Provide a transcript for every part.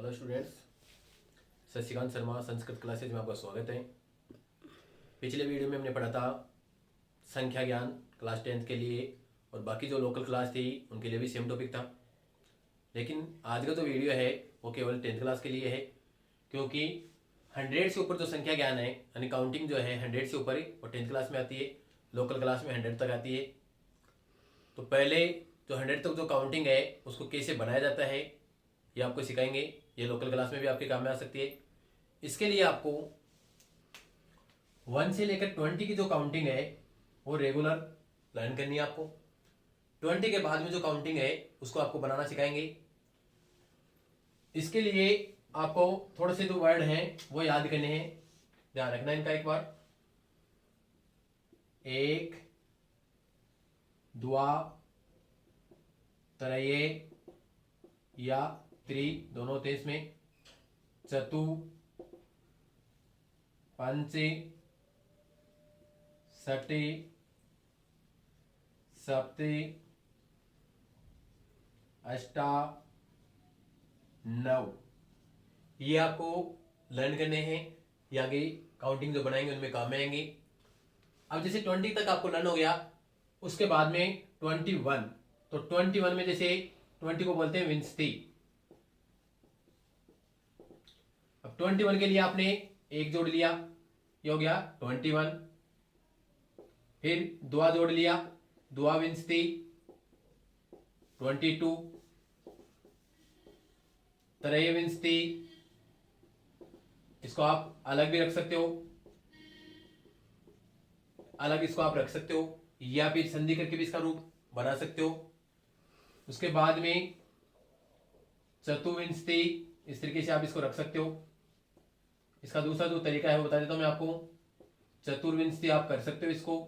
Hello students, Shashikant Sharma Sanskrit classes में आपका स्वागत है। पिछले वीडियो में हमने पढ़ा था संख्या ज्ञान क्लास 10th के लिए, और बाकी जो लोकल क्लास थी उनके लिए भी सेम टॉपिक था। लेकिन आज का जो वीडियो है वो केवल 10th क्लास के लिए है, क्योंकि 100 से ऊपर जो संख्या ज्ञान है यानी काउंटिंग जो है 100 से ऊपर ही वो 10th क्लास में आती है, लोकल क्लास में 100 तक आती है। तो पहले जो 100 तक जो काउंटिंग है उसको कैसे बनाया जाता है ये आपको सिखाएंगे। ये लोकल क्लास में भी आपके काम में आ सकती है। इसके लिए आपको 1 से लेकर 20 की जो काउंटिंग है वो रेगुलर लर्न करनी है आपको। 20 के बाद में जो काउंटिंग है उसको आपको बनाना सिखाएंगे। इसके लिए आपको थोड़े से जो वर्ड हैं वो याद करने हैं, ध्यान रखना इनका। एक बार एक, द्वा, त्रये या त्रि दोनों होते हैं इसमें, चतु, पंचे, षटे, सप्ते, अष्टा, नव, ये आपको लर्न करने हैं। ये आगे काउंटिंग जो बनाएंगे उनमें काम में आएंगे। अब जैसे 20 तक आपको लर्न हो गया, उसके बाद में 21, तो 21 में जैसे 20 को बोलते हैं विंशति। अब 21 के लिए आपने एक जोड़ लिया, ये हो गया 21। फिर द्वा जोड़ लिया, द्वाविंशति 22, त्रयोविंशति, इसको आप अलग भी रख सकते हो, अलग इसको आप रख सकते हो, या फिर संधि करके भी इसका रूप बना सकते हो। उसके बाद में चतुर्विंशति, इस तरीके से आप इसको रख सकते हो। इसका दूसरा जो तरीका है वो बता देता हूं मैं आपको। चतुर्विंशति आप कर सकते हो इसको।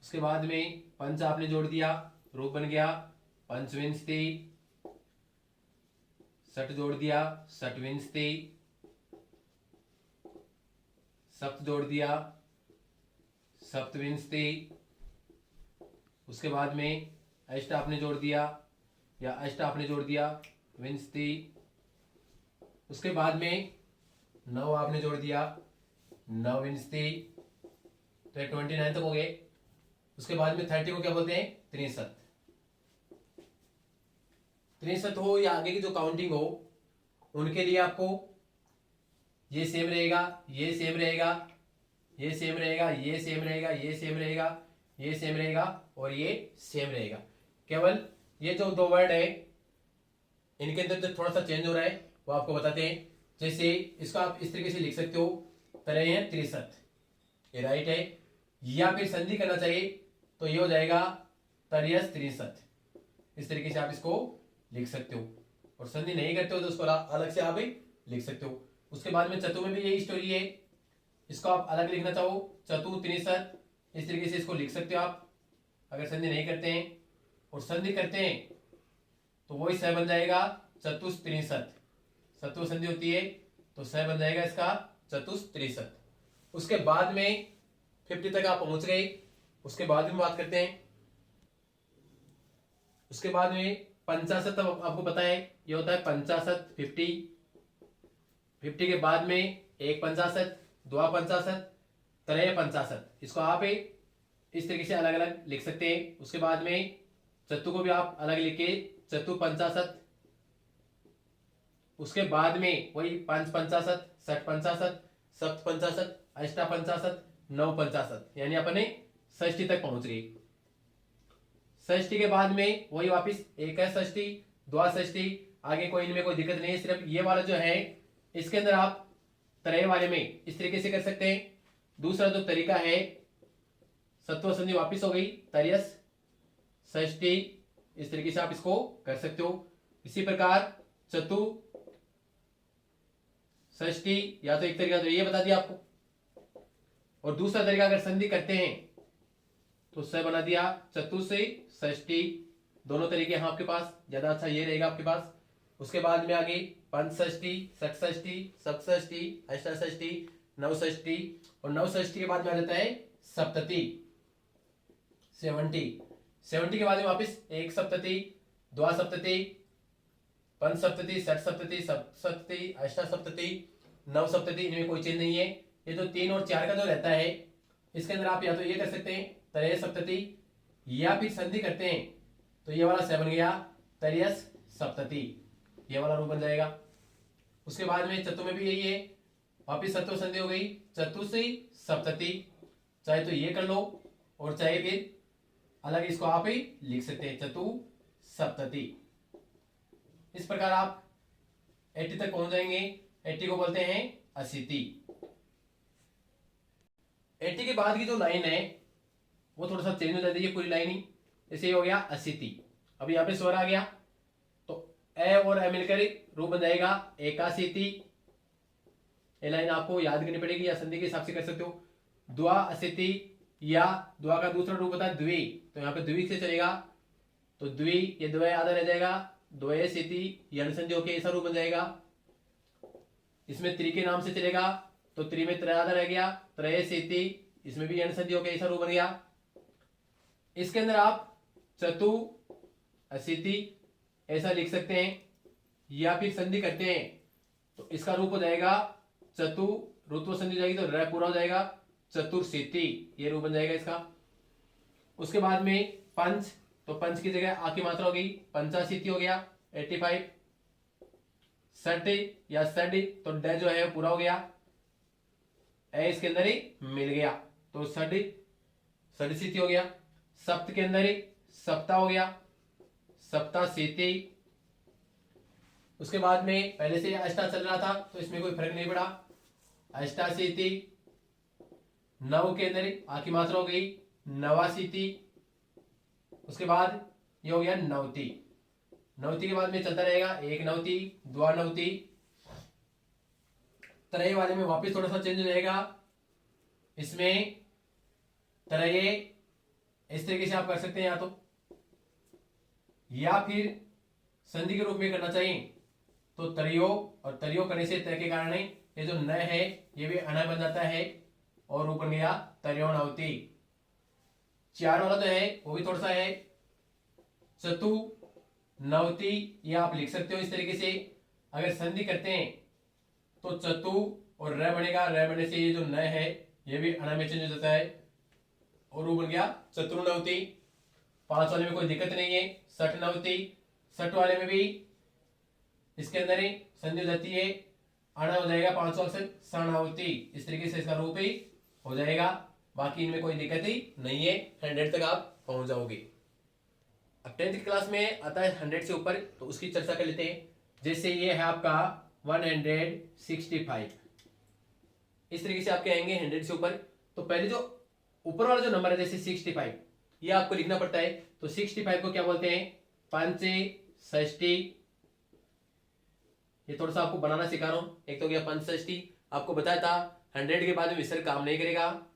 उसके बाद में पंच आपने जोड़ दिया, रूप बन गया पंचविंशति। षट जोड़ दिया, षटविंशति। सप्त जोड़ दिया, सप्तविंशति। उसके बाद में अष्ट आपने जोड़ दिया या अष्ट आपने जोड़ दिया, विंशति। उसके बाद में नव आपने जोड़ दिया, नवविंशति। तो ये 29 तक हो गए। उसके बाद में 30 को क्या बोलते हैं? 63। 63 हो या आगे की जो काउंटिंग हो उनके लिए आपको ये सेम रहेगा, ये सेम रहेगा, ये सेम रहेगा, ये सेम रहेगा, ये सेम रहेगा, ये सेम रहेगा और ये सेम रहेगा। केवल ये जो दो वर्ड है इनके अंदर जो थोड़ा सा चेंज हो रहा है वो आपको बताते हैं। जैसे इसको आप इस तरीके से लिख सकते हो, तरह 63, ये राइट है। या फिर संधि करना चाहिए तो ये हो जाएगा तरयस 63। इस तरीके से आप इसको लिख सकते हो, और संधि नहीं करते हो तो उसको अलग से आप लिख सकते हो। उसके बाद में चतु में भी यही स्टोरी है, इसको आप अलग लिखना चाहो चतु 63, इस तरीके से इसको लिख सकते हो आप अगर संधि नहीं करते हैं। और संधि करते हैं तो वही सह बन जाएगा चतुस 63, सत्व संधि होती है तो सह बन जाएगा इसका चतुस 63। उसके बाद में 50 तक आप पहुंच गए। उसके बाद में बात करते हैं, उसके बाद में 50 आपको पता है ये होता है 50, 50। 50 के बाद में एक 50, द्वा 50, त्रय 50, इसको आप इस तरीके से अलग अलग लिख सकते हैं। उसके बाद में चतु को भी आप अलग लिख के चतु 50। उसके बाद में वही 5 50, 6 50, 7 50, अष्टा 50, 9 50, यानी अपने षष्ठी तक पहुंच गए। षष्ठी के बाद में वही वापिस एक है षष्ठी, द्वा षष्ठी, आगे कोई इनमें कोई दिक्कत नहीं है। सिर्फ ये वाला जो है इसके अंदर आप त्रय वाले में इस तरीके से कर सकते हैं। दूसरा जो तरीका है सत्व संधि वापिस हो गई तरयस षष्ठी, इस तरीके से आप इसको कर सकते हो। इसी प्रकार चतु षष्ठी, या तो एक तरीका तो ये बता दिया आपको, और दूसरा तरीका अगर संधि करते हैं तो स बना दिया चतु से षष्ठी। दोनों तरीके हैं आपके पास, ज्यादा अच्छा ये रहेगा आपके पास। उसके बाद में आगे पंचषष्ठी, षष्ठी, सप्तषष्ठी, अष्टषष्ठी, नवषष्ठी, और नवषष्ठी के बाद में आ जाता है सप्तति 70। 70 के बाद में वापस एक सप्तति, द्वा सप्तति, पंच सप्तति, षट सप्तति, सप्त सप्तति, अष्टा सप्तति, नव सप्तति, इनमें कोई चेंज नहीं है। ये जो 3 और 4 का जो रहता है इसके अंदर आप या तो ये कर सकते हैं त्रय सप्तति, या फिर संधि करते हैं तो ये वाला 7 गया त्रयस सप्तति, ये वाला रूप बन जाएगा। उसके बाद में चतु में भी यही है, वापिस सत्व संधि हो गई चतुसी सप्तति, चाहे तो ये कर लो और चाहे फिर अलग इसको आप ही लिख सकते हैं चतु सप्तति। इस प्रकार आप 80 तक पहुंच जाएंगे। 80 को बोलते हैं अशीति। 80 के बाद की जो लाइन है वो थोड़ा सा चेंज हो जाती है पूरी लाइन ही। जैसे ये हो गया अशीति, अब यहाँ पे स्वर आ गया तो ए और ए मिलकर रूप बन जाएगा एकाशीति। ये लाइन आपको याद करनी पड़ेगी या संधि के हिसाब से कर सकते हो। द्वा अशीति या द्वा का दूसरा रूप होता है द्वि, तो यहाँ पे द्वि से चलेगा तो द्वि, ये द्वय आधा रह जाएगा, द्वयशीति यण संधि होके ऐसा रूप बन जाएगा। इसमें त्रि के नाम से चलेगा तो त्रि में त्रय आधा रह गया, त्रयशीति, इसमें भी यण संधि होके ऐसा रूप बन गया। इसके अंदर आप चतु अशीति ऐसा लिख सकते हैं या फिर संधि करते हैं तो इसका रूप हो जाएगा चतु, रुत्व संधि जाएगी तो र पूरा हो जाएगा चतुर्शीति, ये रूप बन जाएगा इसका। उसके बाद में पंच, तो पंच की जगह आ की मात्रा हो गई पंचाशीति हो गया 85। षट या षड तो ड जो है पूरा हो गया, ए इसके अंदर ही मिल गया तो षड षडशीति हो गया। सप्त के अंदर ही सप्ता हो गया सप्ताशीति। उसके बाद में पहले से अष्टा चल रहा था तो इसमें कोई फर्क नहीं पड़ा, अष्टाशीति। नव के अंदर आ की मात्रा हो गई नवाशीति। उसके बाद ये हो गया नवती। नवती के बाद में चलता रहेगा एक नवती, द्वा नवती। त्रय वाले में वापस थोड़ा सा चेंज हो जाएगा, इसमें त्रय इस तरीके से आप कर सकते हैं या फिर संधि के रूप में करना चाहिए तो तरियो, और तरियो करने से तय के कारण ये जो न है ये भी अण बन जाता है और ऊपर गया तरियोनवती। 4 वाला तो है वो भी थोड़ा सा है चतु नवती, ये आप लिख सकते हो इस तरीके से। अगर संधि करते हैं तो चतु और र बनेगा, र बनने से ये जो न है ये भी अण में चेंज हो जाता है और वो बन गया चतुर्नवती। 5 वाले में कोई दिक्कत नहीं है, षट नवती। षट वाले में भी इसके अंदर ही संधि हो जाती है, अण हो जाएगा 5 अक्षर सणावती, इस तरीके से इसका रूप ही हो जाएगा। बाकी इनमें कोई दिक्कत ही नहीं है, 100 तक आप पहुंच जाओगे। अब 10th की क्लास में आता है 100 से ऊपर, तो उसकी चर्चा कर लेते हैं। जैसे ये है आपका 165, इस तरीके से आपके आएंगे 100 से ऊपर। तो पहले जो ऊपर वाला जो नंबर है जैसे 65, ये आपको लिखना पड़ता है। तो 65 को क्या बोलते हैं, पंचे षष्टी। ये थोड़ा सा आपको बनाना सिखा रहा हूं। एक तो गया पंचषष्टी, आपको बताया था 100 के बाद में विसर्ग काम नहीं करेगा।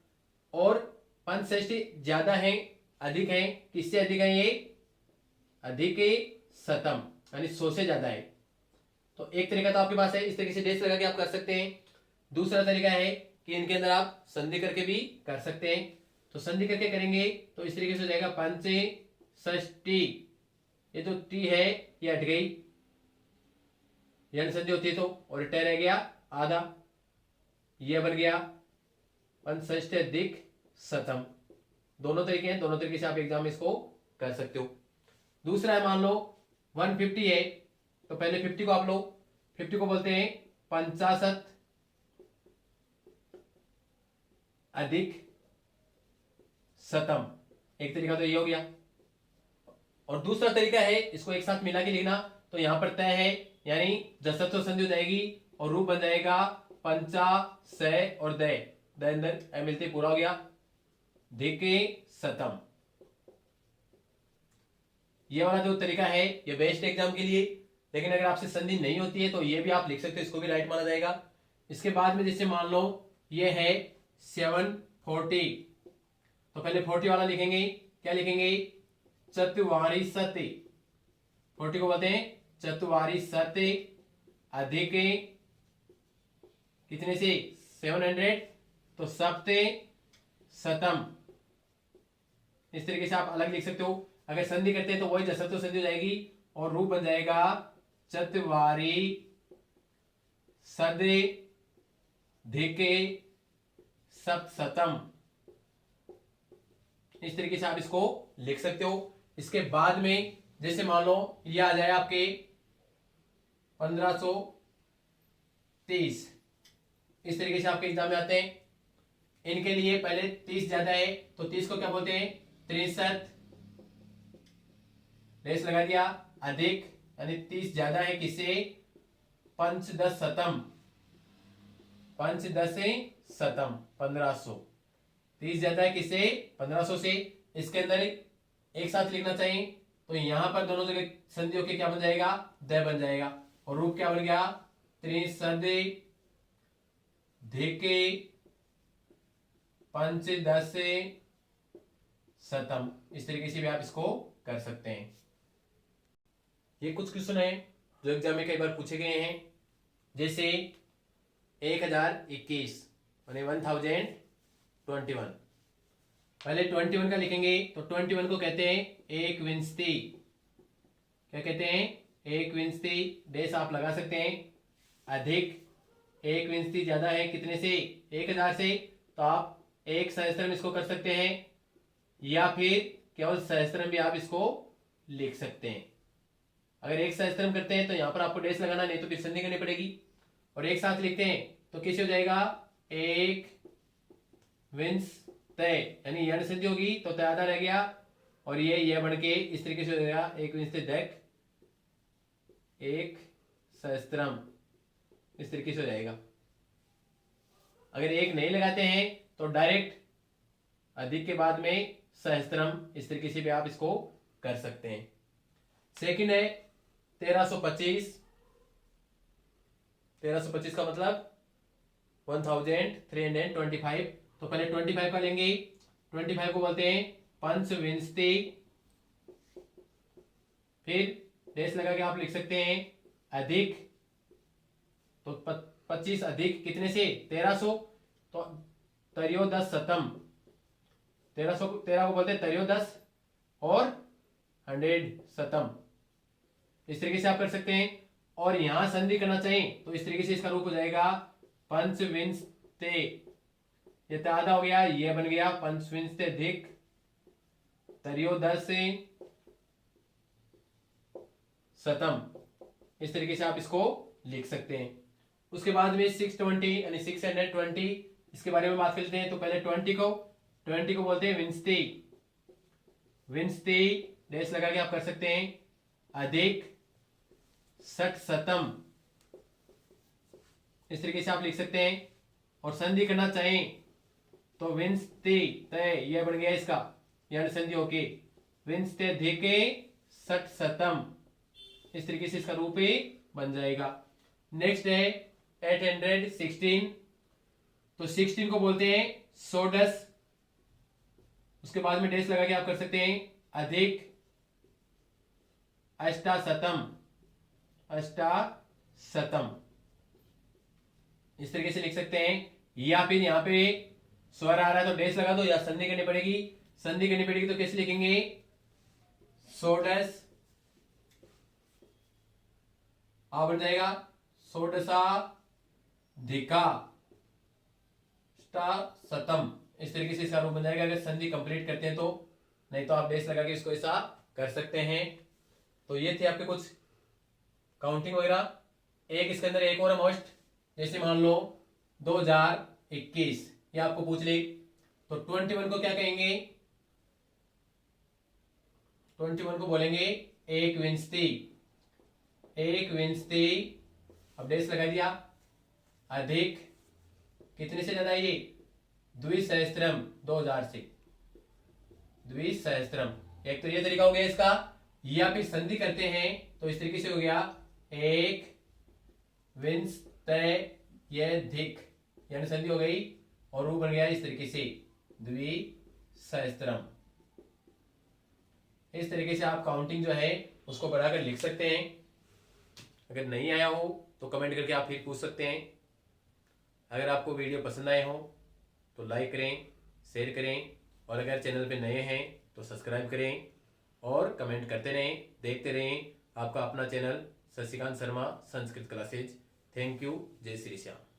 और पंचषष्टी ज्यादा है अधिक है, किससे अधिक है, ये अधिक शतम यानी 100 से ज्यादा है। तो एक तरीका तो आपके पास है, इस तरीके से डेश लगा के आप कर सकते हैं। दूसरा तरीका है कि इनके अंदर आप संधि करके भी कर सकते हैं। तो संधि करके करेंगे तो इस तरीके से हो जाएगा पंचे षष्टी। ये जो टी है ये हट गई, यण संधि होती है तो, और टे रह गया आधा, ये बन गया पंचषष्टि अधिक शतम। दोनों तरीके हैं, दोनों तरीके से आप एग्जाम में इसको कर सकते हो। दूसरा है, मान लो 150 है तो पहले 50 को आप लो, 50 को बोलते हैं 50 अधिक शतम। एक तरीका तो ये हो गया। और दूसरा तरीका है इसको एक साथ मिला के लिखना, तो यहां पर तय है यानी जसत्व संधि हो जाएगी और रूप बन जाएगा पंचा स और दय, अंदर ए मिलते पूरा हो गया धिके शतम। ये वाला जो तरीका है ये बेस्ट एग्जाम के लिए, लेकिन अगर आपसे संधि नहीं होती है तो ये भी आप लिख सकते हो, इसको भी राइट माना जाएगा। इसके बाद में जैसे मान लो ये है 740, तो पहले 40 वाला लिखेंगे, क्या लिखेंगे, चतुवारी सत्य। 40 को बोलते हैं चतुवारी सत्य अधिक कितने से 700, तो सप्ते शतम। इस तरीके से आप अलग लिख सकते हो। अगर संधि करते हैं तो वही जसत्व संधि हो जाएगी और रूप बन जाएगा चत्वारी सदे धिके सप्तशतम। इस तरीके से आप इसको लिख सकते हो। इसके बाद में जैसे मान लो ये आ जाए आपके 1530, इस तरीके से आपके एग्जाम में आते हैं। इनके लिए पहले 30 ज्यादा है तो 30 को क्या बोलते हैं 63, रेस लगा दिया, अधिक यानी 30 ज्यादा है किसे पंचदशशतम, पंचदशशतम 1500, 30 ज्यादा है किसे 1500 से। इसके अंदर एक साथ लिखना चाहिए तो यहां पर दोनों जगह संधि होके क्या बन जाएगा द बन जाएगा और रूप क्या बन गया त्रिसदे धिके पंचदशशतम। इस तरीके से भी आप इसको कर सकते हैं। ये कुछ क्वेश्चन है जो एग्जाम में कई बार पूछे गए हैं। जैसे 1021 यानी 1021, पहले 21 का लिखेंगे तो 21 को कहते हैं एक विंशति। क्या कहते हैं एक विंशति, डेस आप लगा सकते हैं। अधिक एक विंशति ज्यादा है कितने से 1000 से, तो आप एक सहस्त्रम इसको कर सकते हैं या फिर केवल सहस्त्रम भी आप इसको लिख सकते हैं। अगर एक सहस्त्रम करते हैं तो यहां पर आपको डेस लगाना, नहीं तो फिर संधि करनी पड़ेगी। और एक साथ लिखते हैं तो कैसे हो जाएगा एक विंश तय यानी यण संधि होगी तो तय आधा रह गया और ये बन के इस तरीके से हो जाएगा एक विंश दक एक सहस्त्रम, इस तरीके से हो जाएगा। अगर एक नहीं लगाते हैं तो डायरेक्ट अधिक के बाद में सहस्त्रम, इस तरीके से भी आप इसको कर सकते हैं। सेकंड है 1325, 1325 का मतलब 1325। तो पहले 25 का लेंगे, 25 को बोलते हैं पंचविंशति, फिर डेस लगा के आप लिख सकते हैं अधिक, तो 25 अधिक कितने से 1300 तो त्रयोदशशतम, 1300 को बोलते हैं त्रयोदश और 100शतम। इस तरीके से आप कर सकते हैं। और यहां संधि करना चाहिए तो इस तरीके से इसका रूप हो जाएगा पंचविंशते, ये आधा हो गया, ये बन गया पंचविंशते अधिक त्रयोदशशतम। इस तरीके से आप इसको लिख सकते हैं। उसके बाद में 620 यानी 620, इसके बारे में बात करते हैं। तो पहले 20 को बोलते हैं विंशति, विंशति डेस लगा के आप कर सकते हैं अधिक 60शतम, इस तरीके से आप लिख सकते हैं। और संधि करना चाहें तो विंशति तय, यह बन गया इसका यण संधि होके विंशते धिके 60शतम, इस तरीके से इसका रूप ही बन जाएगा। नेक्स्ट है 816, तो 16 को बोलते हैं षोडश, उसके बाद में डेस लगा के आप कर सकते हैं अधिक अष्टाशतम, अष्टाशतम, इस तरीके से लिख सकते हैं। या फिर यहां पे स्वर आ रहा है तो डेस लगा दो या संधि करनी पड़ेगी, संधि करनी पड़ेगी तो कैसे लिखेंगे षोडश, आ बन जाएगा षोडशाधिका अष्टाशतम, इस तरीके से इसका रूप बन जाएगा अगर संधि कंप्लीट करते हैं तो, नहीं तो आप डेस लगा के इसको ऐसा कर सकते हैं। तो ये थे आपके कुछ काउंटिंग वगैरह। एक इसके अंदर एक और मोस्ट, जैसे मान लो 2021 ये आपको पूछ ले तो 21 को क्या कहेंगे 21 को बोलेंगे एक विंशति, एक विंशति, अब डेस लगा दिया अधिक कितने से ज्यादा ये द्विसहस्त्रम 2000 से, द्विसहस्त्रम। एक तो ये तरीका हो गया इसका। या फिर संधि करते हैं तो इस तरीके से हो गया एक विंशत्यधिक यानी संधि हो गई और रूप बन गया इस तरीके से द्विसहस्त्रम। इस तरीके से आप काउंटिंग जो है उसको बढ़ाकर लिख सकते हैं। अगर नहीं आया हो तो कमेंट करके आप फिर पूछ सकते हैं। अगर आपको वीडियो पसंद आए हो तो लाइक करें, शेयर करें और अगर चैनल पे नए हैं तो सब्सक्राइब करें और कमेंट करते रहें, देखते रहें आपका अपना channel Shashikant Sharma Sanskrit classes. Thank you. जय श्री श्याम।